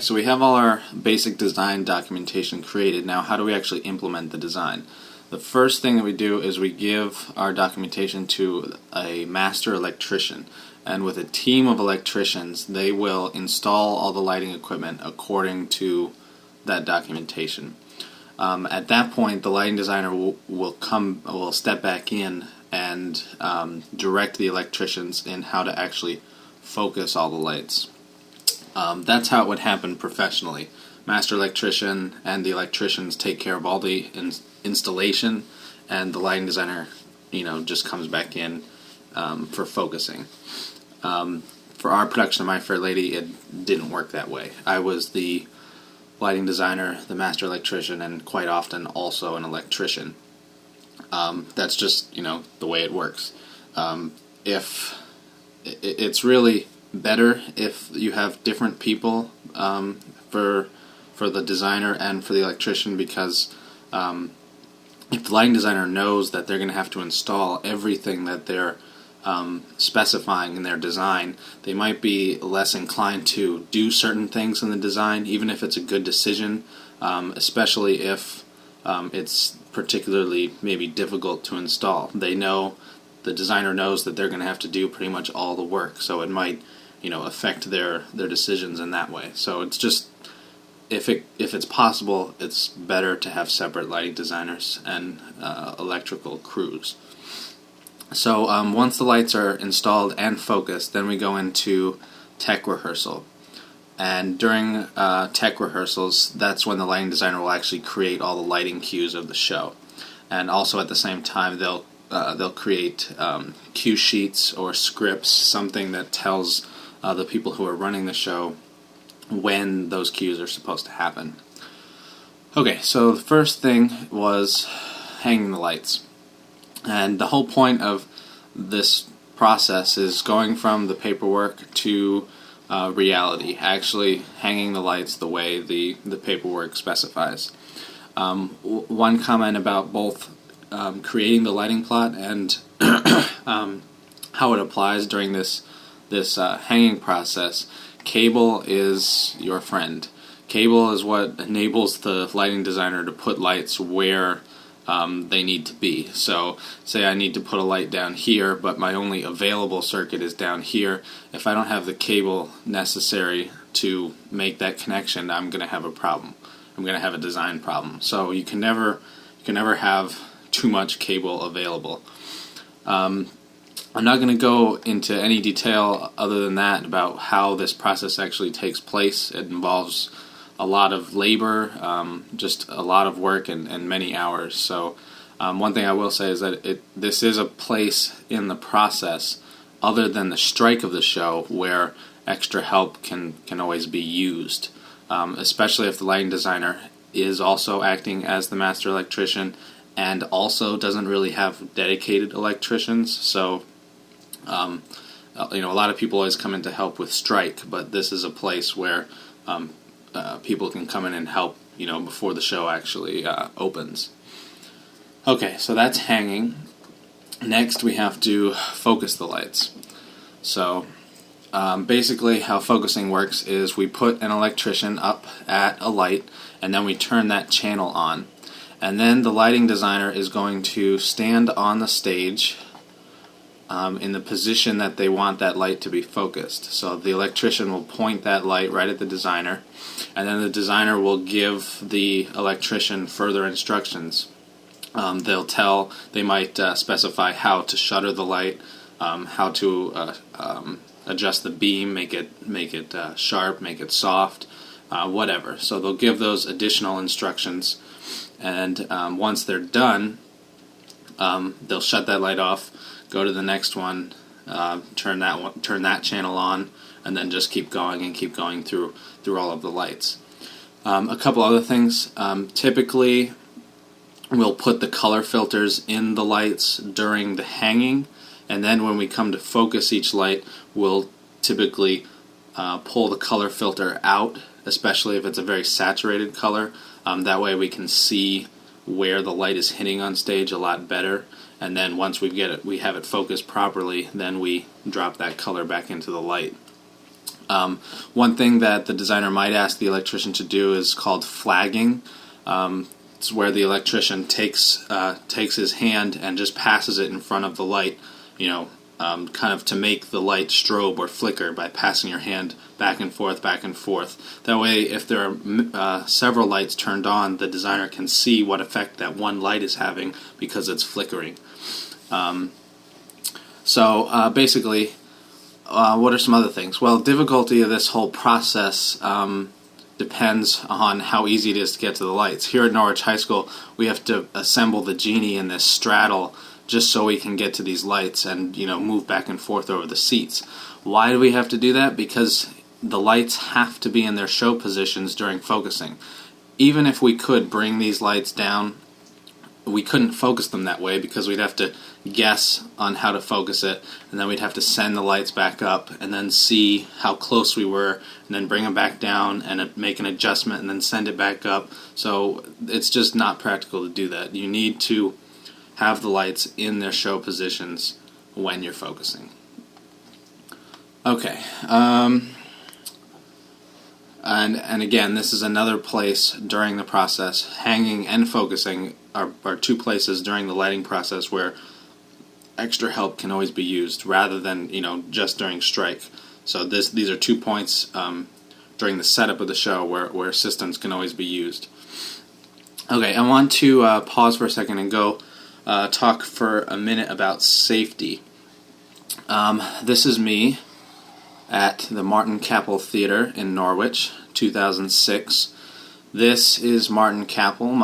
Okay, so we have all our basic design documentation created. Now, how do we actually implement the design? The first thing that we do is we give our documentation to a master electrician, and with a team of electricians, they will install all the lighting equipment according to that documentation. At that point, the lighting designer will step back in and direct the electricians in how to actually focus all the lights. That's how it would happen professionally. Master electrician and the electricians take care of all the installation, and the lighting designer, just comes back in for focusing. For our production of My Fair Lady, it didn't work that way. I was the lighting designer, the master electrician, and quite often also an electrician. That's just, the way it works. If it's really better if you have different people for the designer and for the electrician, because if the lighting designer knows that they're going to have to install everything that they're specifying in their design, they might be less inclined to do certain things in the design, even if it's a good decision, especially if it's particularly maybe difficult to install. The designer knows that they're going to have to do pretty much all the work, so it might affect their decisions in that way. So it's just, if it's possible, it's better to have separate lighting designers and electrical crews. So once the lights are installed and focused, then we go into tech rehearsal. And during tech rehearsals, that's when the lighting designer will actually create all the lighting cues of the show. And also at the same time, they'll create cue sheets or scripts, something that tells the people who are running the show when those cues are supposed to happen. Okay, so the first thing was hanging the lights. And the whole point of this process is going from the paperwork to reality, actually hanging the lights the way the paperwork specifies. One comment about both creating the lighting plot and how it applies during this hanging process: cable is your friend. Cable is what enables the lighting designer to put lights where they need to be. So, say I need to put a light down here, but my only available circuit is down here. If I don't have the cable necessary to make that connection, I'm going to have a problem. I'm going to have a design problem. So you can never have too much cable available. I'm not going to go into any detail other than that about how this process actually takes place. It involves a lot of labor, just a lot of work and many hours. So one thing I will say is that this is a place in the process, other than the strike of the show, where extra help can always be used, especially if the lighting designer is also acting as the master electrician and also doesn't really have dedicated electricians. So a lot of people always come in to help with strike, but this is a place where people can come in and help, before the show actually opens. Okay, so that's hanging. Next, we have to focus the lights. So basically how focusing works is we put an electrician up at a light, and then we turn that channel on. And then the lighting designer is going to stand on the stage in the position that they want that light to be focused. So the electrician will point that light right at the designer, and then the designer will give the electrician further instructions. They might specify how to shutter the light, how to adjust the beam, make it sharp, make it soft, whatever. So they'll give those additional instructions, and once they're done, they'll shut that light off, go to the next one, turn that channel on, and then just keep going through all of the lights. A couple other things. Typically, we'll put the color filters in the lights during the hanging, and then when we come to focus each light, we'll typically pull the color filter out, especially if it's a very saturated color. That way we can see where the light is hitting on stage a lot better. And then once we have it focused properly, then we drop that color back into the light. One thing that the designer might ask the electrician to do is called flagging. It's where the electrician takes his hand and just passes it in front of the light, kind of to make the light strobe or flicker by passing your hand back and forth, back and forth. That way, if there are several lights turned on, the designer can see what effect that one light is having because it's flickering. Basically, what are some other things? Well, difficulty of this whole process depends on how easy it is to get to the lights. Here at Norwich High School, we have to assemble the genie in this straddle just so we can get to these lights and move back and forth over the seats. Why do we have to do that? Because the lights have to be in their show positions during focusing. Even if we could bring these lights down, we couldn't focus them that way because we'd have to guess on how to focus it, and then we'd have to send the lights back up and then see how close we were and then bring them back down and make an adjustment and then send it back up. So it's just not practical to do that. You need to have the lights in their show positions when you're focusing. Okay. And again, this is another place during the process. Hanging and focusing are two places during the lighting process where extra help can always be used rather than just during strike. So these are 2 points during the setup of the show where assistance can always be used. Okay, I want to pause for a second and go talk for a minute about safety. This is me at the Martin Capel Theatre in Norwich, 2006. This is Martin Capel,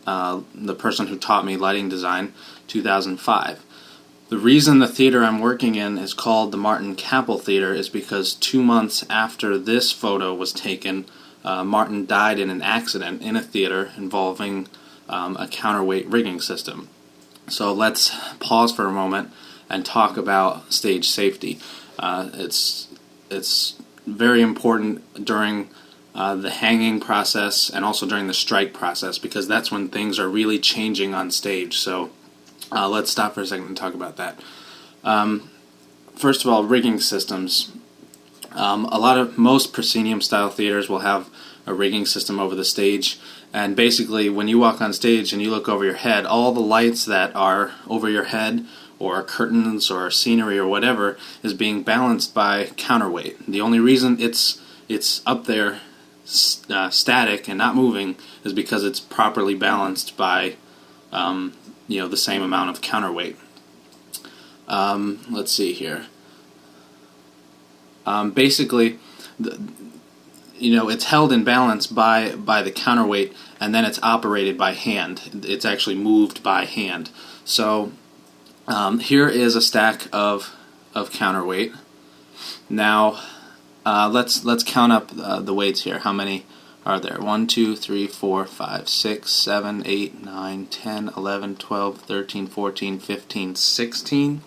the person who taught me lighting design, 2005. The reason the theater I'm working in is called the Martin Capel Theatre is because 2 months after this photo was taken, Martin died in an accident in a theater involving a counterweight rigging system. So let's pause for a moment and talk about stage safety. It's very important during the hanging process and also during the strike process because that's when things are really changing on stage. So let's stop for a second and talk about that. First of all, rigging systems. Most proscenium style theaters will have a rigging system over the stage, and basically when you walk on stage and you look over your head, all the lights that are over your head or curtains or scenery or whatever is being balanced by counterweight. The only reason it's up there static and not moving is because it's properly balanced by the same amount of counterweight. Let's see here. Basically, it's held in balance by the counterweight, and then it's operated by hand. It's actually moved by hand. So here is a stack of counterweight. Now let's count up the weights here. How many are there? 1, 2, 3, 4, 5, 6, 7, 8, 9, 10, 11, 12, 13, 14, 15, 16.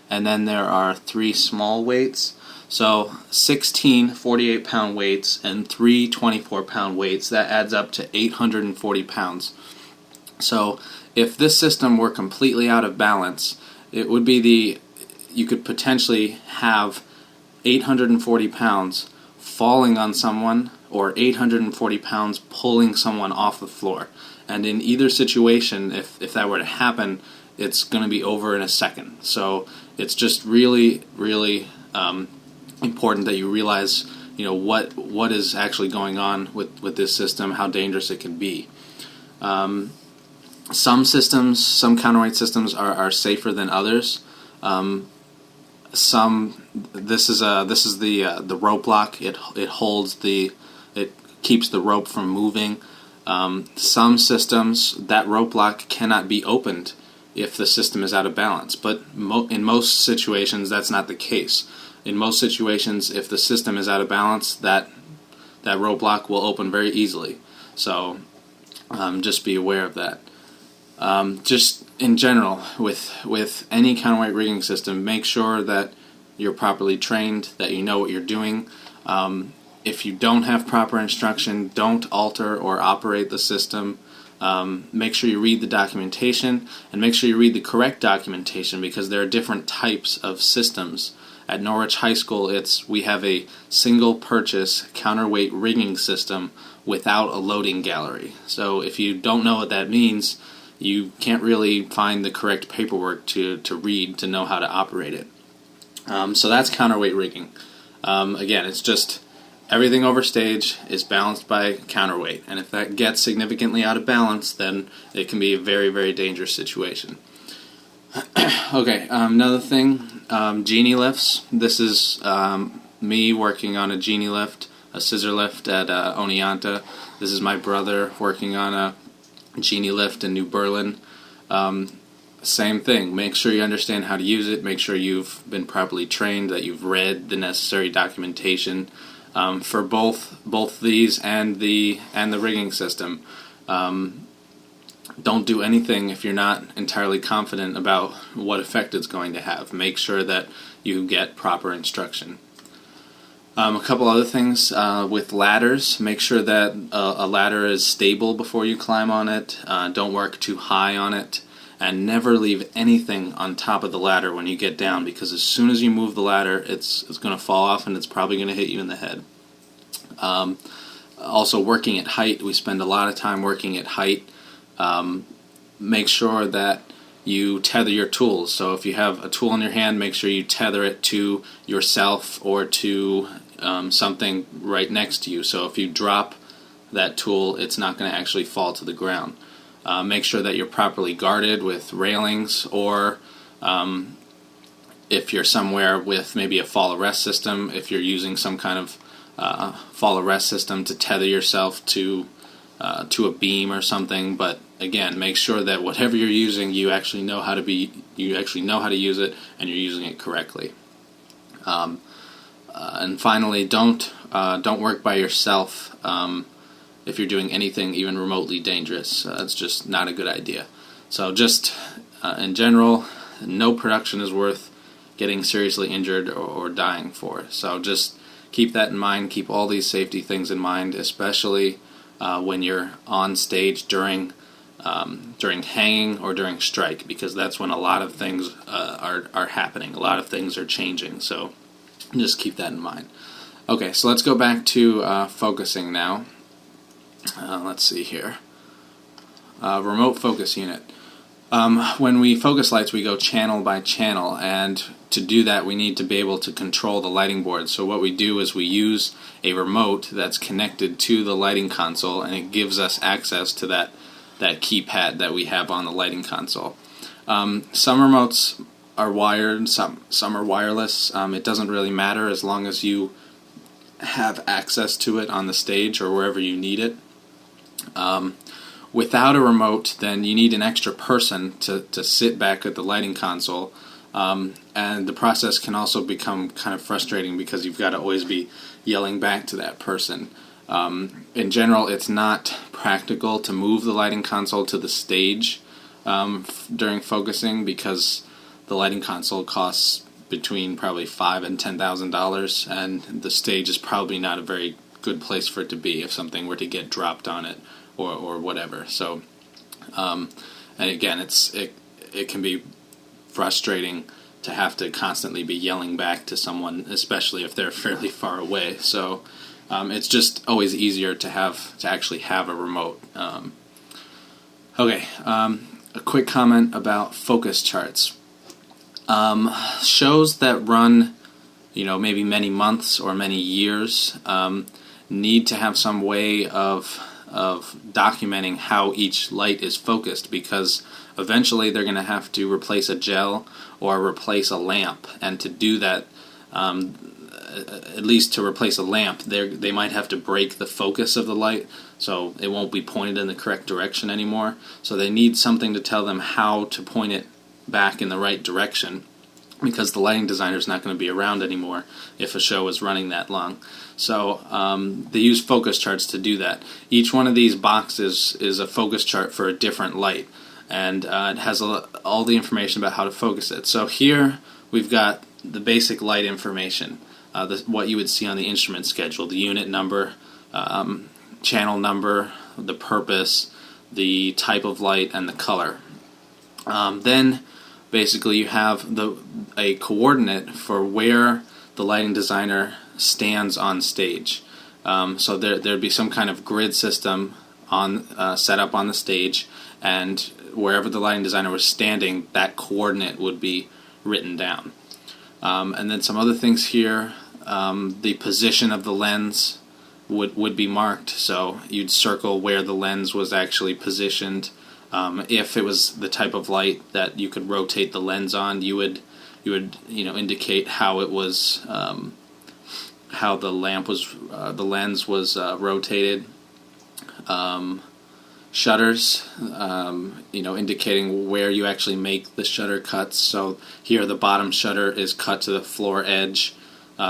And then there are 3 small weights. So 16 48-pound weights and 3 24-pound weights. That adds up to 840 pounds. So if this system were completely out of balance, it would be you could potentially have 840 pounds falling on someone or 840 pounds pulling someone off the floor. And in either situation, if that were to happen, it's going to be over in a second. So it's just really, really important that you realize, what is actually going on with this system, how dangerous it can be. Some counterweight systems are safer than others. This is the rope lock. It keeps the rope from moving. Some systems, that rope lock cannot be opened if the system is out of balance. But in most situations, that's not the case. In most situations, if the system is out of balance, that rope lock will open very easily. So just be aware of that. Just in general, with any counterweight rigging system, make sure that you're properly trained, that you know what you're doing. If you don't have proper instruction, don't alter or operate the system. Make sure you read the documentation, and make sure you read the correct documentation, because there are different types of systems, At Norwich High School, we have a single purchase counterweight rigging system without a loading gallery. So if you don't know what that means, you can't really find the correct paperwork to read to know how to operate it. So that's counterweight rigging. Again, it's just everything over stage is balanced by counterweight, and if that gets significantly out of balance, then it can be a very, very dangerous situation. Okay, another thing, genie lifts. This is me working on a genie lift, a scissor lift at Oneonta. This is my brother working on a genie lift in New Berlin. Same thing. Make sure you understand how to use it. Make sure you've been properly trained, that you've read the necessary documentation for both these and the rigging system. Don't do anything if you're not entirely confident about what effect it's going to have. Make sure that you get proper instruction. A couple other things with ladders. Make sure that a ladder is stable before you climb on it. Don't work too high on it. And never leave anything on top of the ladder when you get down, because as soon as you move the ladder, it's going to fall off and it's probably going to hit you in the head. Also, working at height. We spend a lot of time working at height. Make sure that you tether your tools. So if you have a tool in your hand, make sure you tether it to yourself or to something right next to you. So if you drop that tool, it's not going to actually fall to the ground. Make sure that you're properly guarded with railings, or if you're somewhere with maybe a fall arrest system, if you're using some kind of fall arrest system to tether yourself to a beam or something. But again, make sure that whatever you're using, you actually know how to use it, and you're using it correctly. And finally, don't work by yourself. If you're doing anything even remotely dangerous, it's just not a good idea. So just in general, no production is worth getting seriously injured or dying for. So just keep that in mind. Keep all these safety things in mind, especially when you're on stage during hanging or during strike, because that's when a lot of things are happening. A lot of things are changing. So just keep that in mind. Okay, so let's go back to focusing now. Let's see here. Remote focus unit. When we focus lights, we go channel by channel, and to do that we need to be able to control the lighting board. So what we do is we use a remote that's connected to the lighting console, and it gives us access to that keypad that we have on the lighting console. Some remotes are wired, some are wireless. It doesn't really matter as long as you have access to it on the stage or wherever you need it. Without a remote, then you need an extra person to sit back at the lighting console, and the process can also become kind of frustrating because you've got to always be yelling back to that person. In general, it's not practical to move the lighting console to the stage during focusing, because the lighting console costs between probably $5,000 and $10,000, and the stage is probably not a very good place for it to be if something were to get dropped on it or whatever. So, and again, it can be frustrating to have to constantly be yelling back to someone, especially if they're fairly far away. So, it's just always easier to actually have a remote. Okay, a quick comment about focus charts. Shows that run, maybe many months or many years, need to have some way of documenting how each light is focused, because eventually they're going to have to replace a gel or replace a lamp, and to do that, at least to replace a lamp, they might have to break the focus of the light, so it won't be pointed in the correct direction anymore. So they need something to tell them how to point it back in the right direction, because the lighting designer is not going to be around anymore if a show is running that long. So they use focus charts to do that. Each one of these boxes is a focus chart for a different light, and it has all the information about how to focus it. So here we've got the basic light information, what you would see on the instrument schedule: the unit number, channel number, the purpose, the type of light, and the color. Then basically you have a coordinate for where the lighting designer stands on stage. So there'd be some kind of grid system set up on the stage, and wherever the lighting designer was standing, that coordinate would be written down. And then some other things here, the position of the lens would be marked, so you'd circle where the lens was actually positioned. If it was the type of light that you could rotate the lens on, you would indicate how it was, how the lens was rotated. Shutters, indicating where you actually make the shutter cuts. So here the bottom shutter is cut to the floor edge.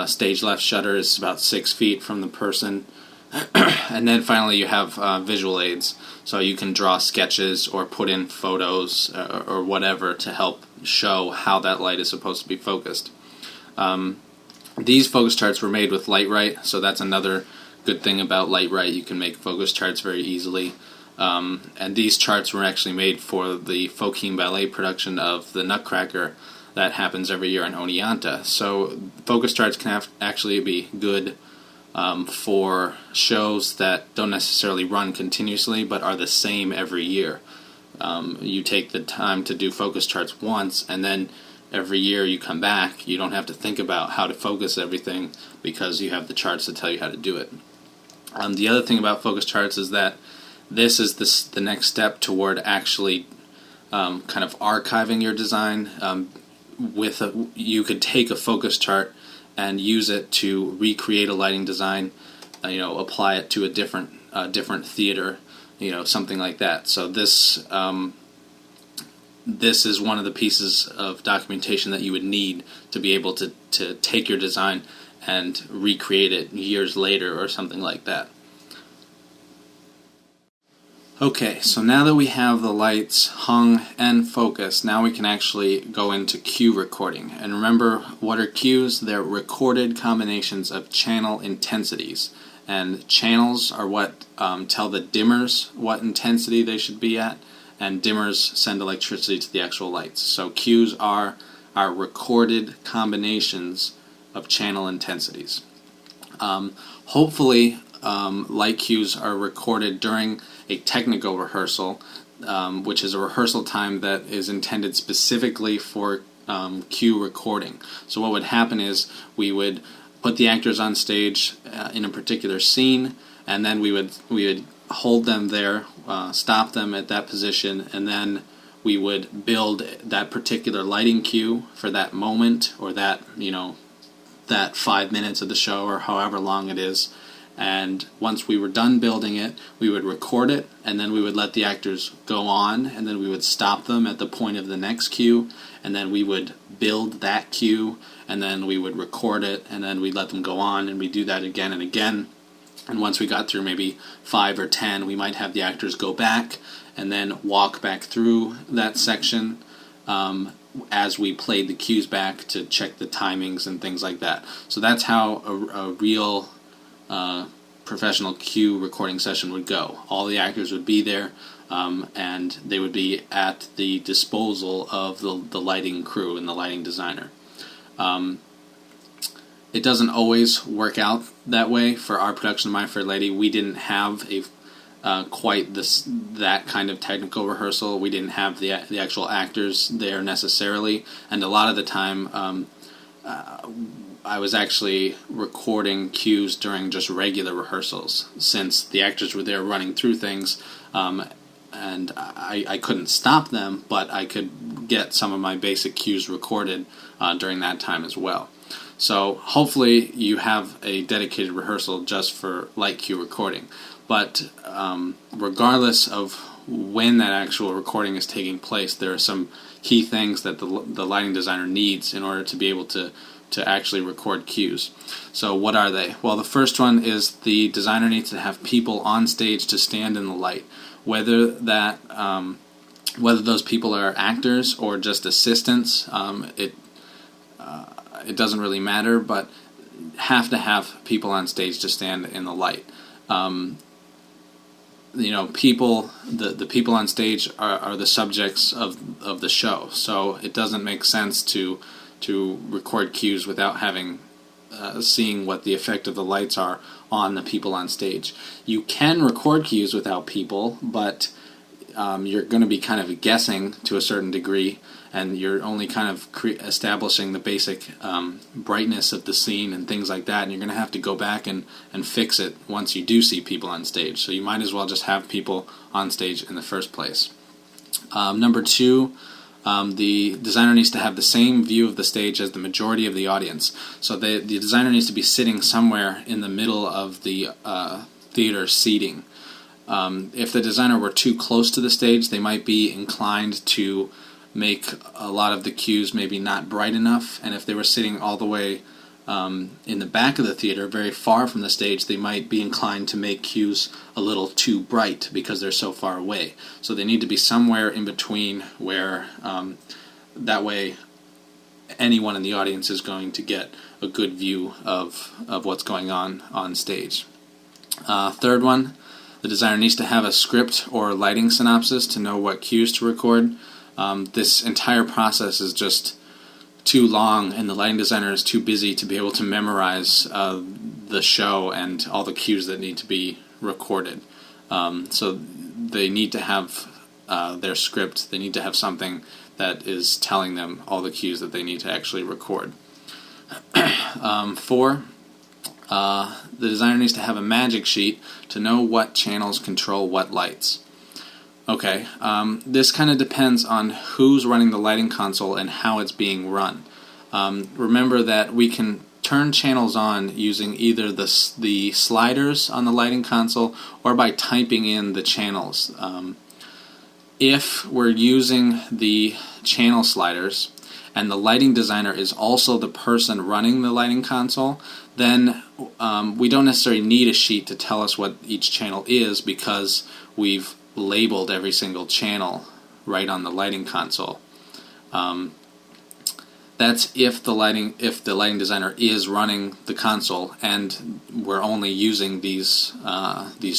Stage left shutter is about 6 feet from the person. And then finally you have visual aids. So you can draw sketches or put in photos or whatever to help show how that light is supposed to be focused. These focus charts were made with LightRight, so that's another good thing about LightRight. You can make focus charts very easily. And these charts were actually made for the Fokine Ballet production of the Nutcracker that happens every year in Oneonta. So focus charts can actually be good for shows that don't necessarily run continuously but are the same every year. You take the time to do focus charts once, and then every year you come back, you don't have to think about how to focus everything because you have the charts to tell you how to do it. The other thing about focus charts is that this is the next step toward actually kind of archiving your design. You could take a focus chart and use it to recreate a lighting design, apply it to a different theater, something like that. So this is one of the pieces of documentation that you would need to be able to take your design and recreate it years later or something like that. Okay, so now that we have the lights hung and focused, now we can actually go into cue recording. And remember, what are cues? They're recorded combinations of channel intensities. And channels are what tell the dimmers what intensity they should be at, and dimmers send electricity to the actual lights. So cues are our recorded combinations of channel intensities. Hopefully, light cues are recorded during a technical rehearsal, which is a rehearsal time that is intended specifically for cue recording. So what would happen is we would put the actors on stage in a particular scene, and then we would hold them there, stop them at that position, and then we would build that particular lighting cue for that moment, or that 5 minutes of the show, or however long it is. And once we were done building it, we would record it, and then we would let the actors go on, and then we would stop them at the point of the next cue, and then we would build that cue, and then we would record it, and then we'd let them go on, and we do that again and again. And once we got through maybe 5 or 10, we might have the actors go back and then walk back through that section as we played the cues back to check the timings and things like that. So that's how a real professional cue recording session would go. All the actors would be there, and they would be at the disposal of the lighting crew and the lighting designer. It doesn't always work out that way. For our production of My Fair Lady, we didn't have quite that kind of technical rehearsal. We didn't have the actual actors there necessarily, and a lot of the time I was actually recording cues during just regular rehearsals, since the actors were there running through things, and I couldn't stop them, but I could get some of my basic cues recorded during that time as well. So hopefully you have a dedicated rehearsal just for light cue recording. But regardless of when that actual recording is taking place, there are some key things that the lighting designer needs in order to be able to actually record cues. So what are they? Well, the first one is the designer needs to have people on stage to stand in the light. Whether those people are actors or just assistants, it doesn't really matter, but have to have people on stage to stand in the light. The people on stage are the subjects of the show, so it doesn't make sense to to record cues without having seeing what the effect of the lights are on the people on stage. You can record cues without people, but you're going to be kind of guessing to a certain degree, and you're only kind of establishing the basic brightness of the scene and things like that, and you're going to have to go back and fix it once you do see people on stage. So you might as well just have people on stage in the first place. Number 2, the designer needs to have the same view of the stage as the majority of the audience. So the designer needs to be sitting somewhere in the middle of the theater seating. If the designer were too close to the stage, they might be inclined to make a lot of the cues maybe not bright enough, and if they were sitting all the way in the back of the theater, very far from the stage, they might be inclined to make cues a little too bright because they're so far away. So they need to be somewhere in between where that way anyone in the audience is going to get a good view of what's going on stage. Third one, the designer needs to have a script or lighting synopsis to know what cues to record. This entire process is just too long, and the lighting designer is too busy to be able to memorize the show and all the cues that need to be recorded. So they need to have their script. They need to have something that is telling them all the cues that they need to actually record. 4, the designer needs to have a magic sheet to know what channels control what lights. Okay, this kind of depends on who's running the lighting console and how it's being run. Remember that we can turn channels on using either the sliders on the lighting console or by typing in the channels. If we're using the channel sliders and the lighting designer is also the person running the lighting console, then we don't necessarily need a sheet to tell us what each channel is because we've labeled every single channel right on the lighting console. That's if the lighting designer is running the console and we're only using these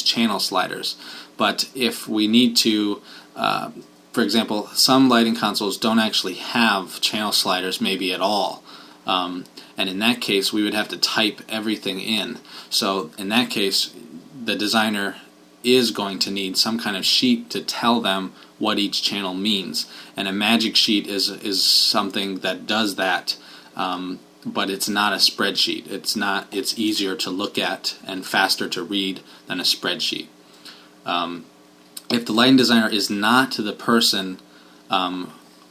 channel sliders. But if we need to, for example, some lighting consoles don't actually have channel sliders maybe at all. And in that case, we would have to type everything in. So in that case, the designer is going to need some kind of sheet to tell them what each channel means. And a magic sheet is something that does that, but it's not a spreadsheet. It's easier to look at and faster to read than a spreadsheet. If the lighting designer is not the person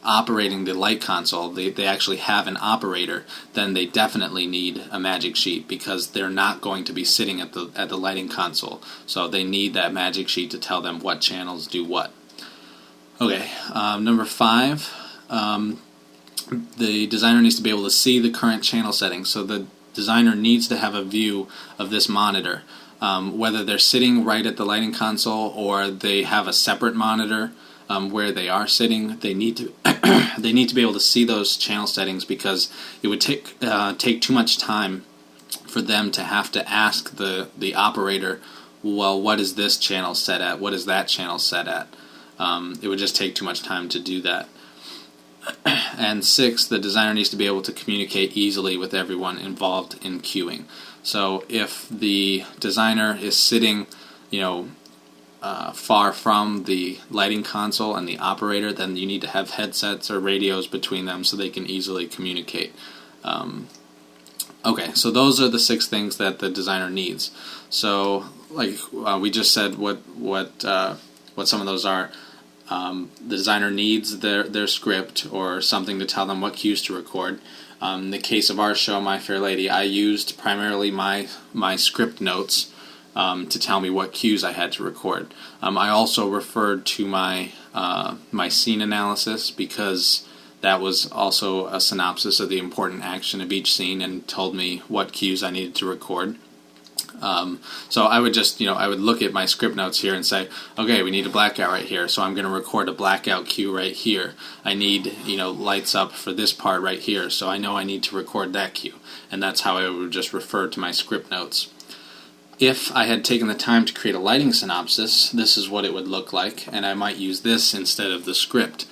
operating the light console, they actually have an operator, then they definitely need a magic sheet because they're not going to be sitting at the lighting console. So they need that magic sheet to tell them what channels do what. Okay, number 5, the designer needs to be able to see the current channel settings. So the designer needs to have a view of this monitor. Whether they're sitting right at the lighting console or they have a separate monitor where they are sitting, they need to they need to be able to see those channel settings because it would take too much time for them to have to ask the operator, well, what is this channel set at? What is that channel set at? It would just take too much time to do that. And 6, the designer needs to be able to communicate easily with everyone involved in cueing. So if the designer is sitting, far from the lighting console and the operator, then you need to have headsets or radios between them so they can easily communicate. Okay, so those are the 6 things that the designer needs. So, like we just said, what some of those are. The designer needs their script or something to tell them what cues to record. In the case of our show, My Fair Lady, I used primarily my script notes to tell me what cues I had to record. I also referred to my scene analysis because that was also a synopsis of the important action of each scene and told me what cues I needed to record. So I would just, I would look at my script notes here and say, okay, we need a blackout right here, so I'm going to record a blackout cue right here. I need, lights up for this part right here, so I know I need to record that cue. And that's how I would just refer to my script notes. If I had taken the time to create a lighting synopsis, this is what it would look like, and I might use this instead of the script.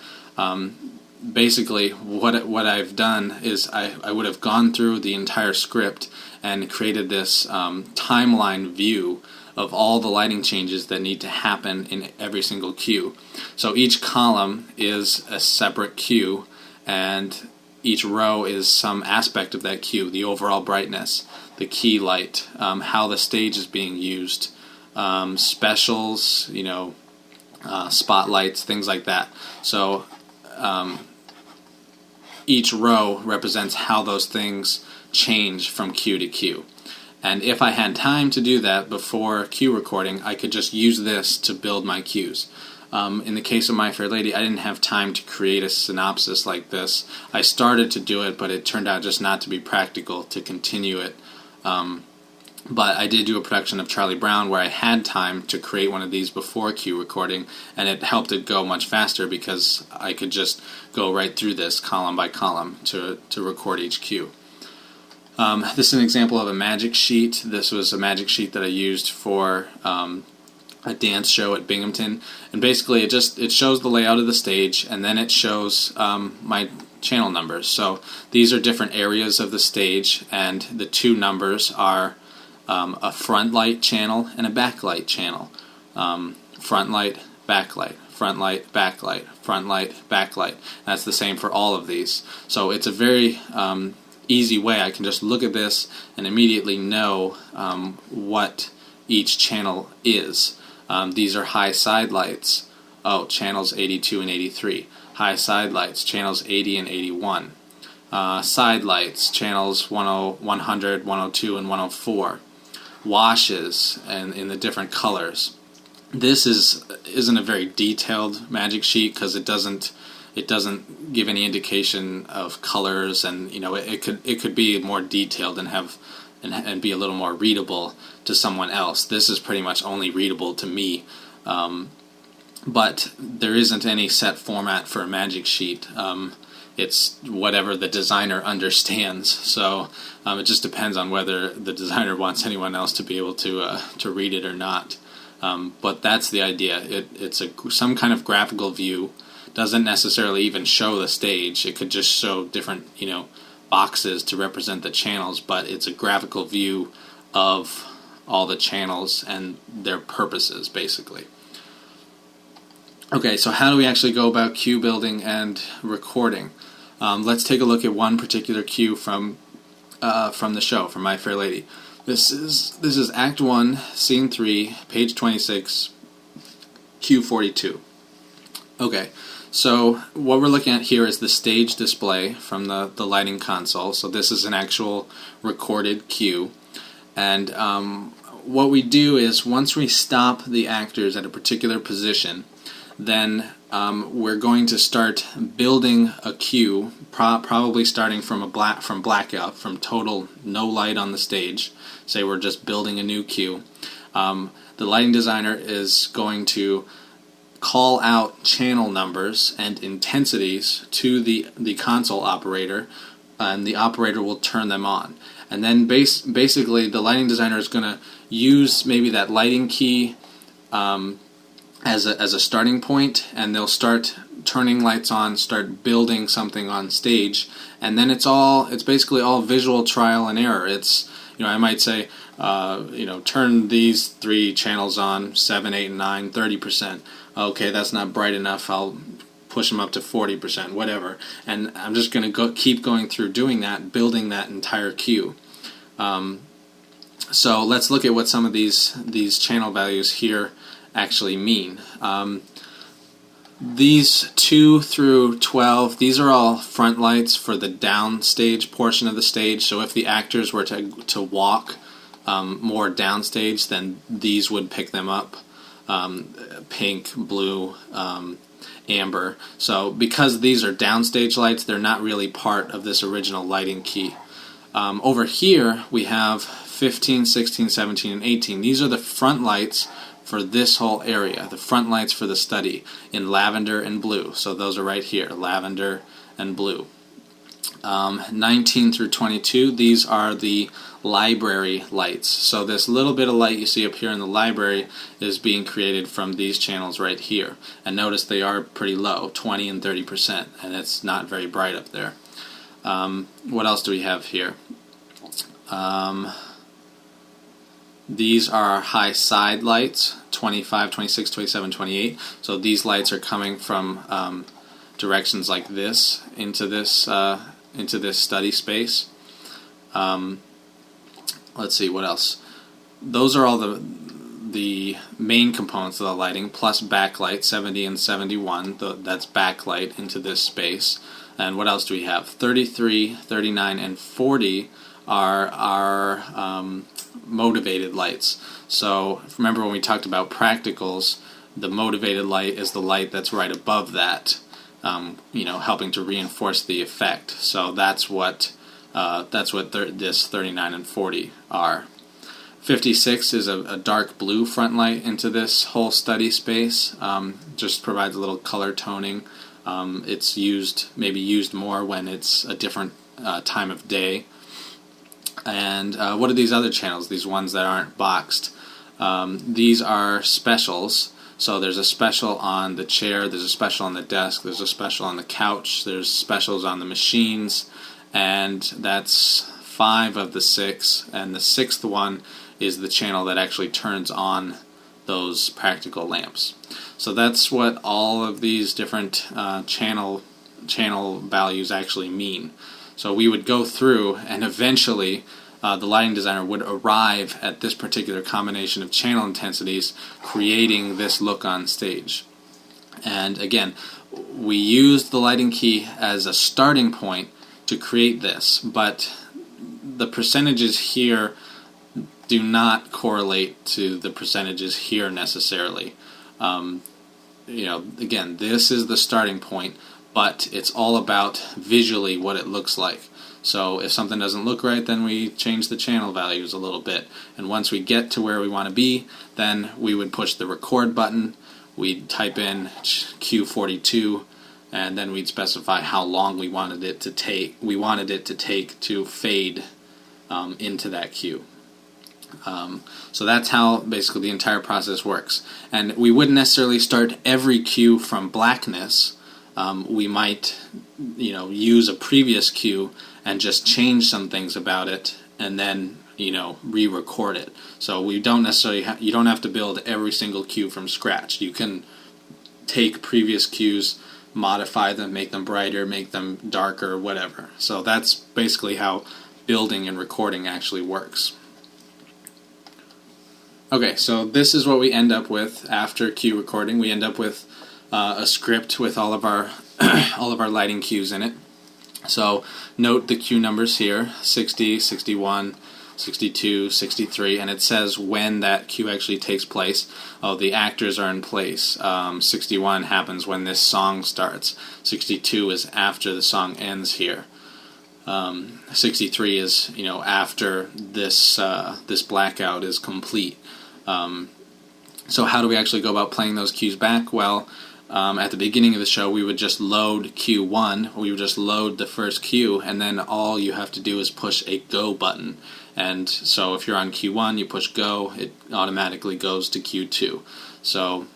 basically what I've done is I would have gone through the entire script and created this timeline view of all the lighting changes that need to happen in every single cue. So each column is a separate cue, and each row is some aspect of that cue: the overall brightness, the key light, how the stage is being used, specials, spotlights, things like that. So each row represents how those things change from cue to cue. And if I had time to do that before cue recording, I could just use this to build my cues. In the case of My Fair Lady, I didn't have time to create a synopsis like this. I started to do it, but it turned out just not to be practical to continue it. But I did do a production of Charlie Brown where I had time to create one of these before cue recording, and it helped it go much faster because I could just go right through this column by column to record each cue. This is an example of a magic sheet. This was a magic sheet that I used for a dance show at Binghamton, and basically it shows the layout of the stage, and then it shows my channel numbers. So these are different areas of the stage, and the two numbers are a front light channel and a backlight channel. Front light, backlight, front light, backlight, front light, backlight. That's the same for all of these. So it's a very easy way. I can just look at this and immediately know what each channel is. These are high side lights. Oh, channels 82 and 83. High side lights, channels 80 and 81. Side lights, channels 100, 102, and 104. Washes and in the different colors. This isn't a very detailed magic sheet because it doesn't give any indication of colors, and it could be more detailed and be a little more readable to someone else. This is pretty much only readable to me, but there isn't any set format for a magic sheet. It's whatever the designer understands. So it just depends on whether the designer wants anyone else to be able to read it or not. But that's the idea. It's some kind of graphical view. Doesn't necessarily even show the stage. It could just show different boxes to represent the channels, but it's a graphical view of all the channels and their purposes, basically. Okay, so how do we actually go about cue building and recording? Let's take a look at one particular cue from the show, from My Fair Lady. This is Act 1, Scene 3, page 26, cue 42. Okay, so what we're looking at here is the stage display from the lighting console. So this is an actual recorded cue. And what we do is once we stop the actors at a particular position, then we're going to start building a cue, probably starting from blackout, from total no light on the stage. Say we're just building a new cue. The lighting designer is going to call out channel numbers and intensities to the console operator, and the operator will turn them on. And then basically the lighting designer is going to use maybe that lighting key as a starting point, and they'll start turning lights on, start building something on stage, and then it's basically all visual trial and error. It's I might say turn these 3 channels on, 7, 8, and 9, 30%. Okay, that's not bright enough. I'll push them up to 40%, whatever. And I'm just going to keep going through doing that, building that entire cue. So let's look at what some of these channel values here actually mean. These 2 through 12, these are all front lights for the downstage portion of the stage. So if the actors were to walk more downstage, then these would pick them up. Pink, blue, amber. So because these are downstage lights, they're not really part of this original lighting key. Over here we have 15, 16, 17, and 18. These are the front lights for this whole area, the front lights for the study in lavender and blue. So those are right here, lavender and blue. 19 through 22, these are the library lights. So this little bit of light you see up here in the library is being created from these channels right here. And notice they are pretty low, 20 and 30%, and it's not very bright up there. What else do we have here? These are our high side lights, 25, 26, 27, 28. So these lights are coming from directions like this into this study space. Let's see, what else? Those are all the main components of the lighting, plus backlight, 70 and 71. That's backlight into this space. And what else do we have? 33, 39, and 40 are our motivated lights. So remember when we talked about practicals, the motivated light is the light that's right above that, helping to reinforce the effect. So that's what this 39 and 40 are. 56 is a dark blue front light into this whole study space. Just provides a little color toning. It's maybe used more when it's a different time of day. And what are these other channels, these ones that aren't boxed? These are specials. So there's a special on the chair, there's a special on the desk, there's a special on the couch, there's specials on the machines, and that's 5 of the 6. And the 6th one is the channel that actually turns on those practical lamps. So that's what all of these different channel values actually mean. So we would go through, and eventually the lighting designer would arrive at this particular combination of channel intensities, creating this look on stage. And again, we used the lighting key as a starting point to create this, but the percentages here do not correlate to the percentages here necessarily. Again, this is the starting point, but it's all about visually what it looks like. So if something doesn't look right, then we change the channel values a little bit. And once we get to where we want to be, then we would push the record button, we'd type in Q42, and then we'd specify how long we wanted it to take. We wanted it to take to fade into that cue. So that's how basically the entire process works. And we wouldn't necessarily start every cue from blackness. We might, use a previous cue and just change some things about it, and then, re-record it. So we don't necessarily you don't have to build every single cue from scratch. You can take previous cues, modify them, make them brighter, make them darker, whatever. So that's basically how building and recording actually works. Okay, so this is what we end up with after cue recording. We end up with a script with all of our lighting cues in it. So note the cue numbers here, 60, 61, 62, 63, and it says when that cue actually takes place. Oh, the actors are in place. 61 happens when this song starts. 62 is after the song ends here. 63 is, after this blackout is complete. So how do we actually go about playing those cues back? Well, at the beginning of the show, we would just load cue 1. We would just load the first cue, and then all you have to do is push a go button. And so if you're on cue 1, you push go, it automatically goes to cue 2. So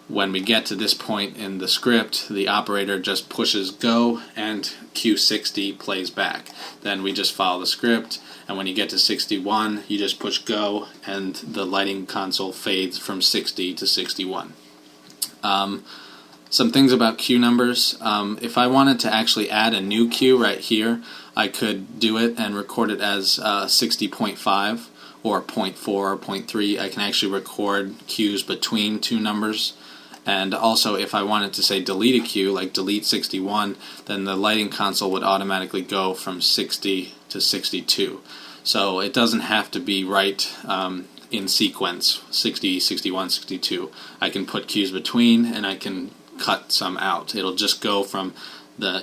when we get to this point in the script, the operator just pushes go, and cue 60 plays back. Then we just follow the script, and when you get to 61, you just push go, and the lighting console fades from 60 to 61. Some things about cue numbers. If I wanted to actually add a new cue right here, I could do it and record it as 60.5 or 0.4 or 0.3. I can actually record cues between two numbers. And also, if I wanted to say delete a cue, like delete 61, then the lighting console would automatically go from 60 to 62. So it doesn't have to be right in sequence, 60, 61, 62. I can put cues between, and I can cut some out. It'll just go from the,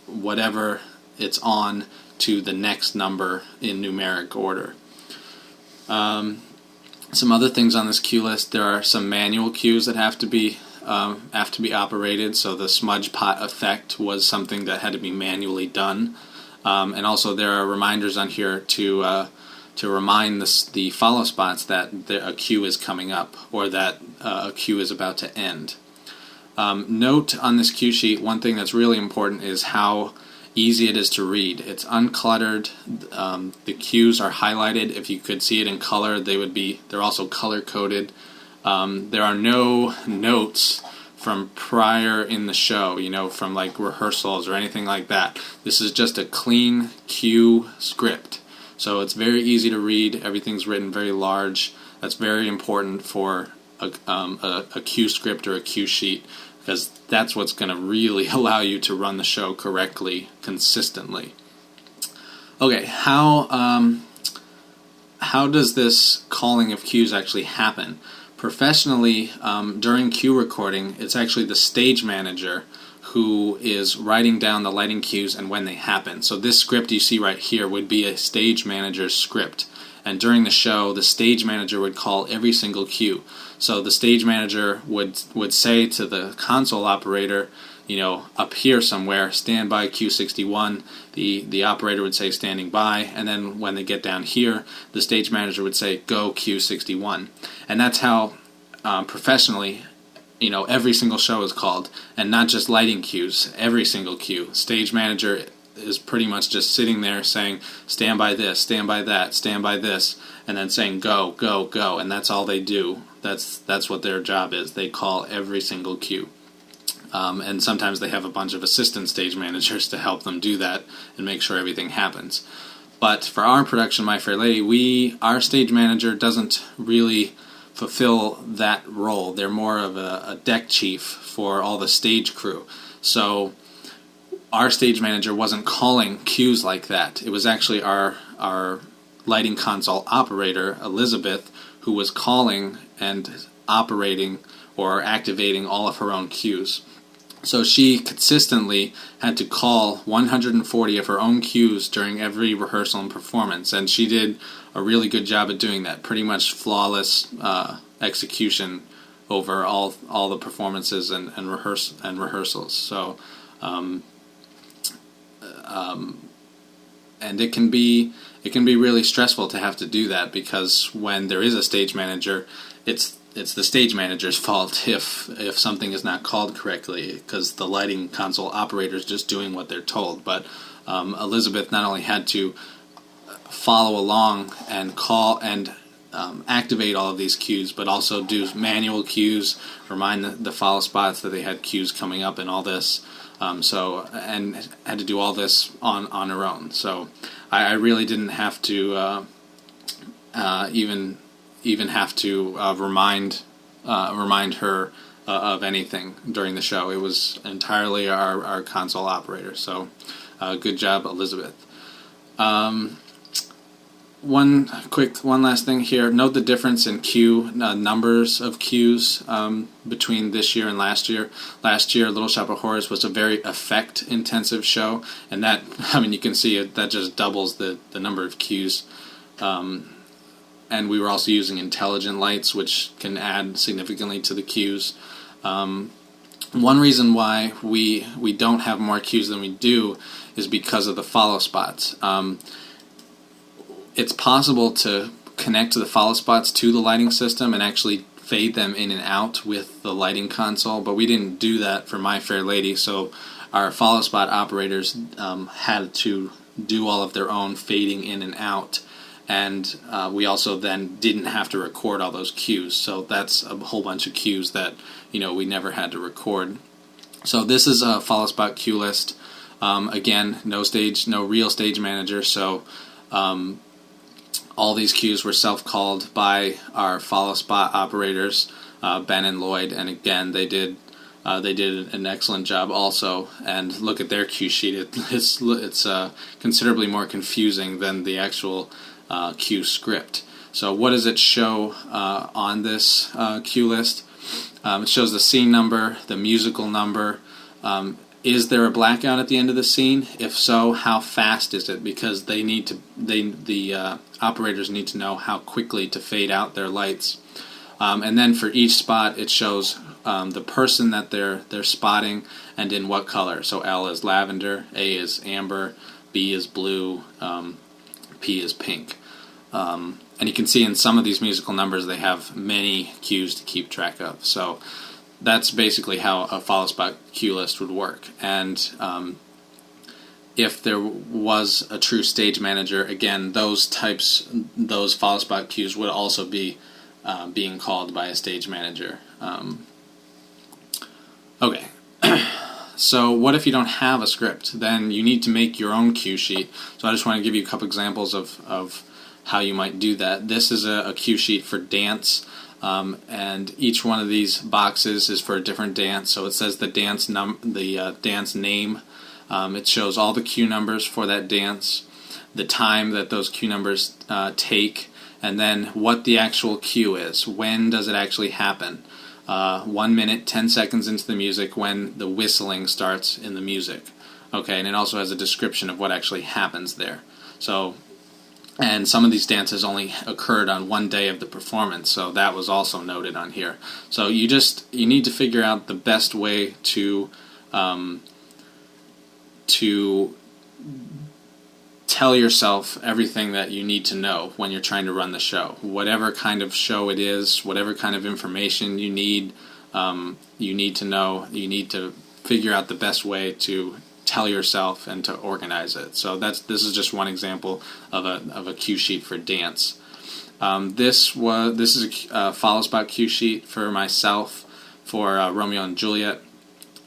whatever it's on to the next number in numeric order. Some other things on this cue list, there are some manual cues that have to be have to be operated, so the smudge pot effect was something that had to be manually done. And also there are reminders on here to remind the follow spots that a cue is coming up, or that a cue is about to end. Note on this cue sheet, one thing that's really important is how easy it is to read. It's uncluttered. The cues are highlighted. If you could see it in color, they're also color coded. There are no notes from prior in the show, from like rehearsals or anything like that. This is just a clean cue script. So it's very easy to read. Everything's written very large. That's very important for a cue script or a cue sheet, because that's what's going to really allow you to run the show correctly, consistently. Okay, how does this calling of cues actually happen? Professionally, during cue recording, it's actually the stage manager who is writing down the lighting cues and when they happen. So this script you see right here would be a stage manager's script. And during the show, the stage manager would call every single cue. So the stage manager would say to the console operator, up here somewhere, stand by cue 61. The operator would say standing by, and then when they get down here, the stage manager would say go cue 61. And that's how professionally, every single show is called, and not just lighting cues, every single cue. Stage manager is pretty much just sitting there saying, stand by this, stand by that, stand by this, and then saying go, go, go, and that's all they do. That's what their job is. They call every single cue. And sometimes they have a bunch of assistant stage managers to help them do that and make sure everything happens. But for our production, My Fair Lady, our stage manager doesn't really fulfill that role. They're more of a deck chief for all the stage crew. So our stage manager wasn't calling cues like that. It was actually our lighting console operator, Elizabeth, who was calling and operating or activating all of her own cues. So she consistently had to call 140 of her own cues during every rehearsal and performance, and she did a really good job at doing that. Pretty much flawless execution over all the performances and rehearsals. So, and it can be really stressful to have to do that, because when there is a stage manager, it's the stage manager's fault if something is not called correctly, because the lighting console operator is just doing what they're told. But Elizabeth not only had to follow along and call and activate all of these cues, but also do manual cues, remind the follow spots that they had cues coming up and all this. And had to do all this on her own. So I really didn't have to even have to remind her of anything during the show. It was entirely our console operator. So good job, Elizabeth. One last thing here. Note the difference in cue numbers of cues between this year and last year. Last year, Little Shop of Horrors was a very effect-intensive show, and that, you can see it. That just doubles the number of cues. And we were also using intelligent lights, which can add significantly to the cues. One reason why we don't have more cues than we do is because of the follow spots. It's possible to connect to the follow spots to the lighting system and actually fade them in and out with the lighting console, but we didn't do that for My Fair Lady, so our follow spot operators had to do all of their own fading in and out, and we also then didn't have to record all those cues, so that's a whole bunch of cues that we never had to record. So this is a follow spot cue list. Again, no real stage manager, so all these cues were self-called by our follow spot operators, Ben and Lloyd, and again they did an excellent job also. And look at their cue sheet; it's considerably more confusing than the actual cue script. So what does it show on this cue list? It shows the scene number, the musical number. Is there a blackout at the end of the scene? If so, how fast is it? Because the operators need to know how quickly to fade out their lights. And then for each spot, it shows the person that they're spotting and in what color. So L is lavender, A is amber, B is blue, P is pink. And you can see in some of these musical numbers they have many cues to keep track of. So that's basically how a follow spot cue list would work. And if there was a true stage manager, again, those follow spot cues would also be being called by a stage manager. Okay. So what if you don't have a script? Then you need to make your own cue sheet. So I just want to give you a couple examples of how you might do that. This is a cue sheet for dance, and each one of these boxes is for a different dance. So it says the dance name. It shows all the cue numbers for that dance, the time that those cue numbers take, and then what the actual cue is. When does it actually happen? 1 minute, 10 seconds into the music when the whistling starts in the music. Okay, and it also has a description of what actually happens there. So, and some of these dances only occurred on one day of the performance, so that was also noted on here. So you need to figure out the best way to tell yourself everything that you need to know when you're trying to run the show. Whatever kind of show it is, whatever kind of information you need to know, you need to figure out the best way to tell yourself and to organize it. So this is just one example of a cue sheet for dance. This is a follow spot cue sheet for myself for Romeo and Juliet.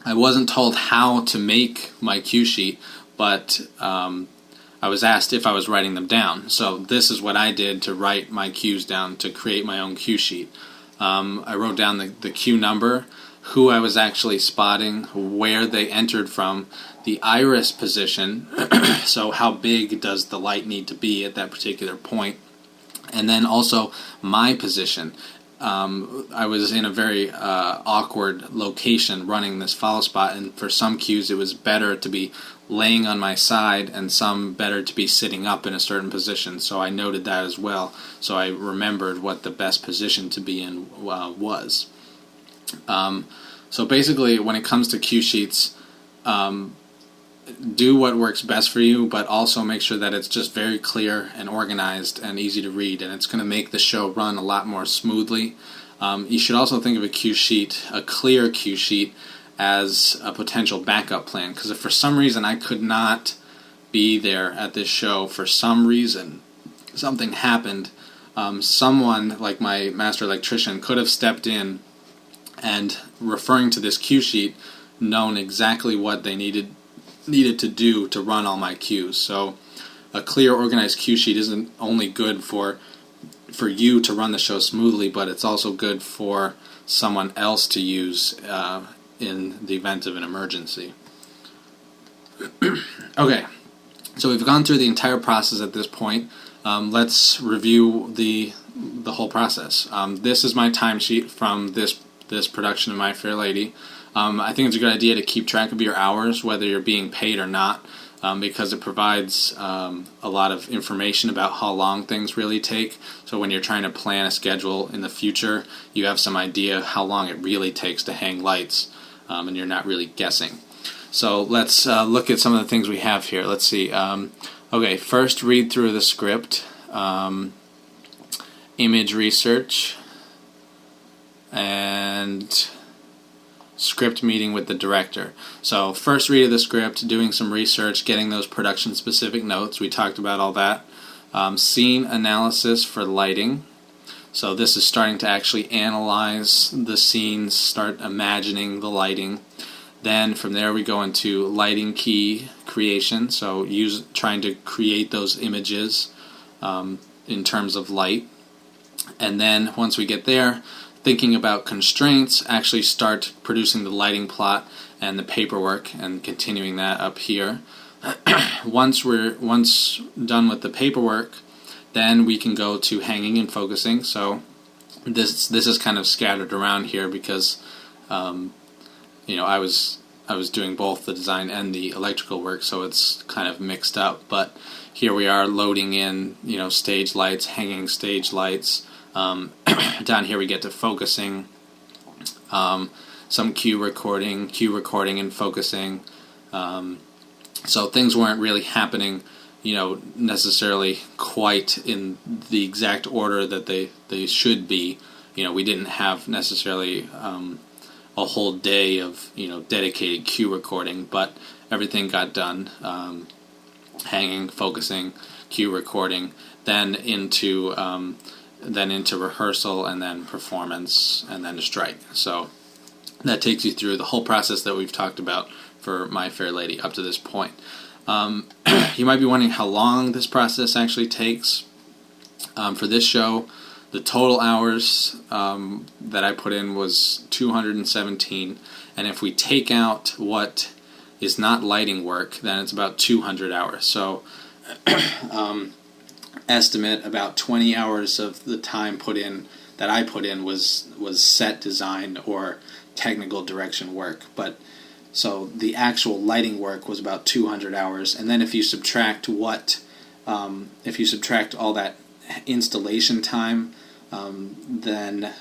I wasn't told how to make my cue sheet, but I was asked if I was writing them down. So this is what I did to write my cues down, to create my own cue sheet. I wrote down the cue number, who I was actually spotting, where they entered from, the iris position, so how big does the light need to be at that particular point, and then also my position. I was in a very awkward location running this follow spot, and for some cues it was better to be laying on my side and some better to be sitting up in a certain position, so I noted that as well, so I remembered what the best position to be in was. So basically, when it comes to cue sheets, do what works best for you, but also make sure that it's just very clear and organized and easy to read, and it's going to make the show run a lot more smoothly. You should also think of a cue sheet, a clear cue sheet, as a potential backup plan, because if for some reason I could not be there at this show, for some reason something happened, someone like my master electrician could have stepped in and, referring to this cue sheet, known exactly what they needed to do to run all my cues. So a clear, organized cue sheet isn't only good for you to run the show smoothly, but it's also good for someone else to use in the event of an emergency. Okay, so we've gone through the entire process at this point. Let's review the whole process. This is my timesheet from this production of My Fair Lady. I think it's a good idea to keep track of your hours, whether you're being paid or not, because it provides a lot of information about how long things really take. So when you're trying to plan a schedule in the future, you have some idea how long it really takes to hang lights, and you're not really guessing. So let's look at some of the things we have here. Let's see. Okay, first read through the script, image research, and script meeting with the director. So first read of the script, doing some research, getting those production specific notes. We talked about all that. Scene analysis for lighting. So this is starting to actually analyze the scenes, start imagining the lighting. Then from there we go into lighting key creation. So trying to create those images in terms of light. And then once we get there, thinking about constraints, actually start producing the lighting plot and the paperwork and continuing that up here. Once done with the paperwork, then we can go to hanging and focusing. So this is kind of scattered around here because I was doing both the design and the electrical work, so it's kind of mixed up. But here we are loading in stage lights, hanging stage lights. Down here we get to focusing, some cue recording and focusing. So things weren't really happening, necessarily quite in the exact order that they should be. We didn't have necessarily a whole day of dedicated cue recording, but everything got done. Hanging, focusing, cue recording, then into rehearsal, and then performance, and then strike. So that takes you through the whole process that we've talked about for My Fair Lady up to this point. You might be wondering how long this process actually takes. For this show, the total hours that I put in was 217, and if we take out what is not lighting work, then it's about 200 hours. So estimate about 20 hours of the time that I put in was set design or technical direction work. But so the actual lighting work was about 200 hours, and then if you subtract all that installation time, then,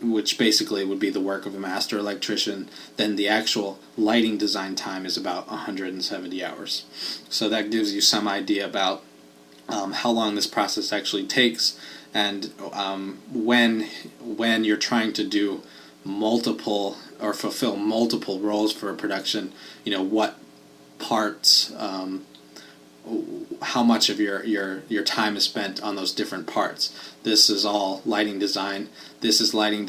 which basically would be the work of a master electrician, then the actual lighting design time is about 170 hours. So that gives you some idea about how long this process actually takes, and when you're trying to do multiple or fulfill multiple roles for a production, what parts, how much of your time is spent on those different parts. This is all lighting design. This is lighting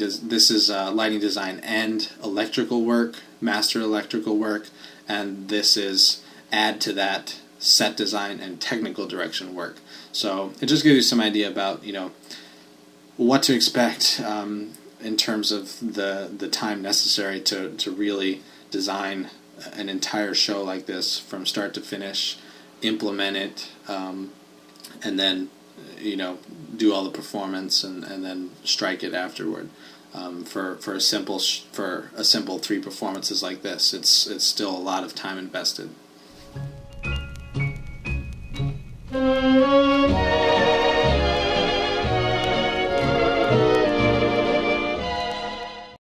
design and electrical work, master electrical work, and this is add to that set design and technical direction work. So it just gives you some idea about what to expect in terms of the time necessary to really design an entire show like this from start to finish, implement it, and then do all the performance and then strike it afterward. For a simple 3 performances like this, it's still a lot of time invested.